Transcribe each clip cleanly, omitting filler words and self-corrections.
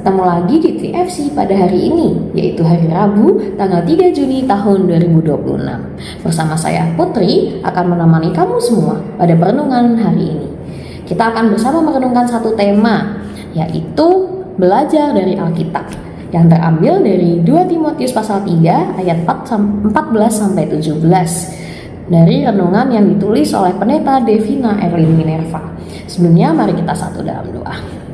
Ketemu lagi di TFC pada hari ini, yaitu hari Rabu, tanggal 3 Juni tahun 2026. Bersama saya Putri akan menemani kamu semua pada perenungan hari ini. Kita akan bersama merenungkan satu tema, yaitu belajar dari Alkitab, yang terambil dari 2 Timotius pasal 3 ayat 14-17 dari renungan yang ditulis oleh Pendeta Devina Erlin Minerva. Sebelumnya mari kita satu dalam doa.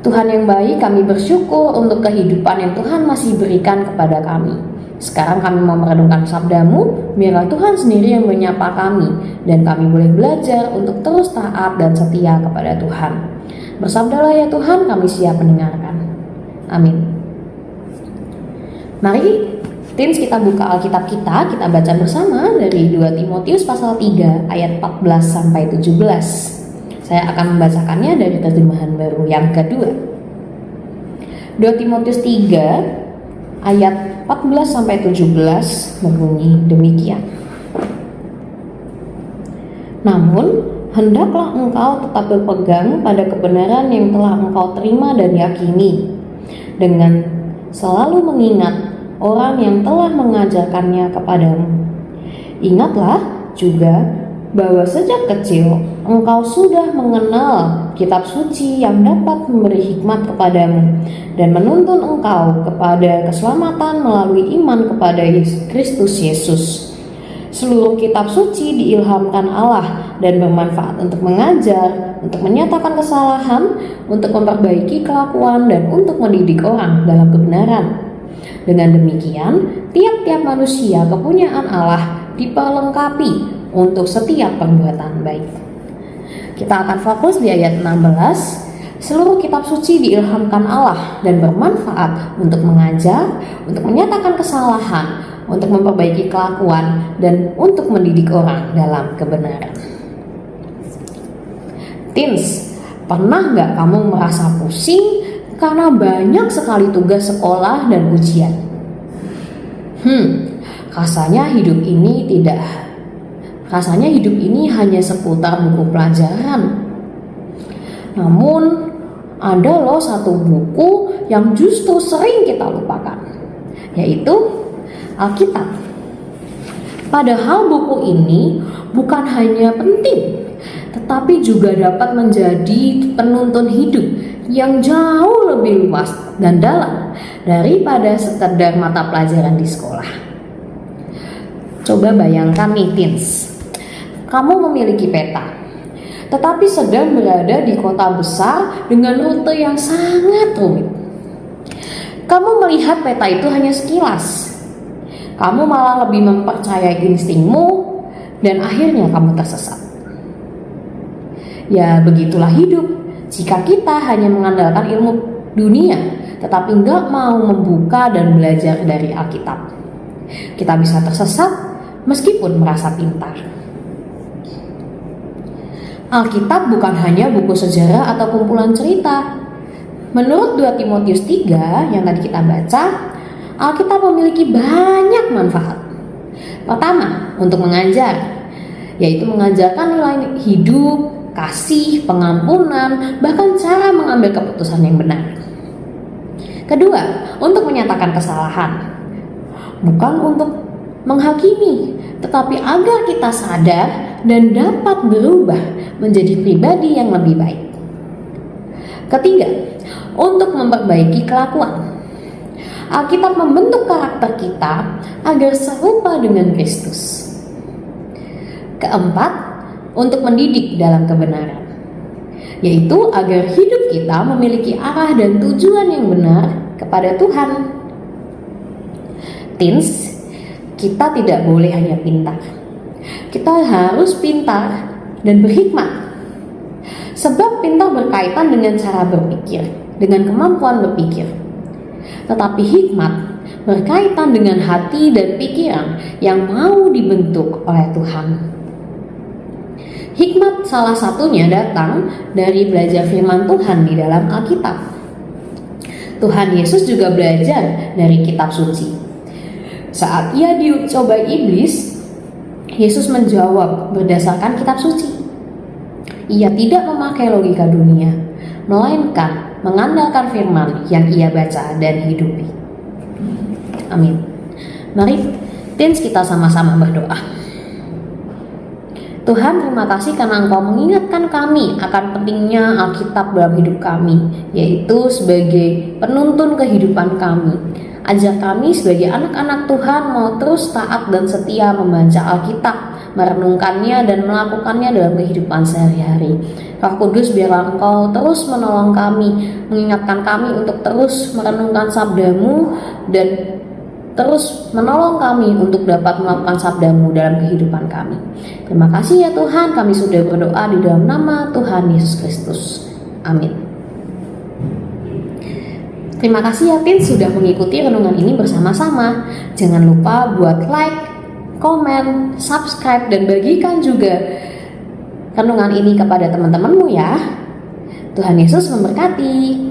Tuhan yang baik, kami bersyukur untuk kehidupan yang Tuhan masih berikan kepada kami. Sekarang kami mau merenungkan sabda-Mu, biarlah Tuhan sendiri yang menyapa kami, dan kami boleh belajar untuk terus taat dan setia kepada Tuhan. Bersabdalah ya Tuhan, kami siap mendengarkan. Amin. Mari Teens, kita buka Alkitab kita baca bersama dari 2 Timotius pasal 3 ayat 14-17. Saya akan membacakannya dari terjemahan baru yang kedua. 2 Timotius 3 ayat 14-17 berbunyi demikian. Namun, hendaklah engkau tetap berpegang pada kebenaran yang telah engkau terima dan yakini, dengan selalu mengingat orang yang telah mengajarkannya kepadamu. Ingatlah juga bahwa sejak kecil engkau sudah mengenal kitab suci yang dapat memberi hikmat kepadamu dan menuntun engkau kepada keselamatan melalui iman kepada Kristus Yesus. Seluruh kitab suci diilhamkan Allah dan bermanfaat untuk mengajar, untuk menyatakan kesalahan, untuk memperbaiki kelakuan, dan untuk mendidik orang dalam kebenaran. Dengan demikian, tiap-tiap manusia kepunyaan Allah diperlengkapi untuk setiap perbuatan baik. Kita akan fokus di ayat 16. Seluruh kitab suci diilhamkan Allah dan bermanfaat untuk mengajar, untuk menyatakan kesalahan, untuk memperbaiki kelakuan, dan untuk mendidik orang dalam kebenaran. Teens, pernah gak kamu merasa pusing karena banyak sekali tugas sekolah dan ujian? Rasanya hidup ini hanya seputar buku pelajaran. Namun, ada loh satu buku yang justru sering kita lupakan, yaitu Alkitab. Padahal buku ini bukan hanya penting, tetapi juga dapat menjadi penuntun hidup yang jauh lebih luas dan dalam daripada sekedar mata pelajaran di sekolah. Coba bayangkan nih teens, kamu memiliki peta, tetapi sedang berada di kota besar dengan rute yang sangat rumit. Kamu melihat peta itu hanya sekilas. Kamu malah lebih mempercayai instingmu dan akhirnya kamu tersesat. Ya, begitulah hidup. Jika kita hanya mengandalkan ilmu dunia, tetapi nggak mau membuka dan belajar dari Alkitab, kita bisa tersesat meskipun merasa pintar. Alkitab bukan hanya buku sejarah atau kumpulan cerita. Menurut 2 Timotius 3 yang tadi kita baca, Alkitab memiliki banyak manfaat. Pertama, untuk mengajar, yaitu mengajarkan nilai hidup, kasih, pengampunan, bahkan cara mengambil keputusan yang benar. Kedua, untuk menyatakan kesalahan, bukan untuk menghakimi, tetapi agar kita sadar dan dapat berubah menjadi pribadi yang lebih baik. Ketiga, untuk memperbaiki kelakuan. Alkitab membentuk karakter kita agar serupa dengan Kristus. Keempat, untuk mendidik dalam kebenaran, yaitu agar hidup kita memiliki arah dan tujuan yang benar kepada Tuhan. Teens, kita tidak boleh hanya pintar. Kita harus pintar dan berhikmat. Sebab pintar berkaitan dengan cara berpikir, dengan kemampuan berpikir. Tetapi hikmat berkaitan dengan hati dan pikiran yang mau dibentuk oleh Tuhan. Hikmat salah satunya datang dari belajar firman Tuhan di dalam Alkitab. Tuhan Yesus juga belajar dari kitab suci. Saat ia dicobai iblis, Yesus menjawab berdasarkan kitab suci. Ia tidak memakai logika dunia, melainkan mengandalkan firman yang ia baca dan hidupi. Amin. Mari teens kita sama-sama berdoa. Tuhan, terima kasih karena Engkau mengingatkan kami akan pentingnya Alkitab dalam hidup kami, yaitu sebagai penuntun kehidupan kami. Ajar kami sebagai anak-anak Tuhan mau terus taat dan setia membaca Alkitab, merenungkannya dan melakukannya dalam kehidupan sehari-hari. Roh Kudus, biarlah Engkau terus menolong kami, mengingatkan kami untuk terus merenungkan sabda-Mu dan terus menolong kami untuk dapat melakukan sabda-Mu dalam kehidupan kami. Terima kasih ya Tuhan, kami sudah berdoa di dalam nama Tuhan Yesus Kristus. Amin. Terima kasih ya Tin sudah mengikuti renungan ini bersama-sama. Jangan lupa buat like, komen, subscribe, dan bagikan juga renungan ini kepada teman-temanmu ya. Tuhan Yesus memberkati.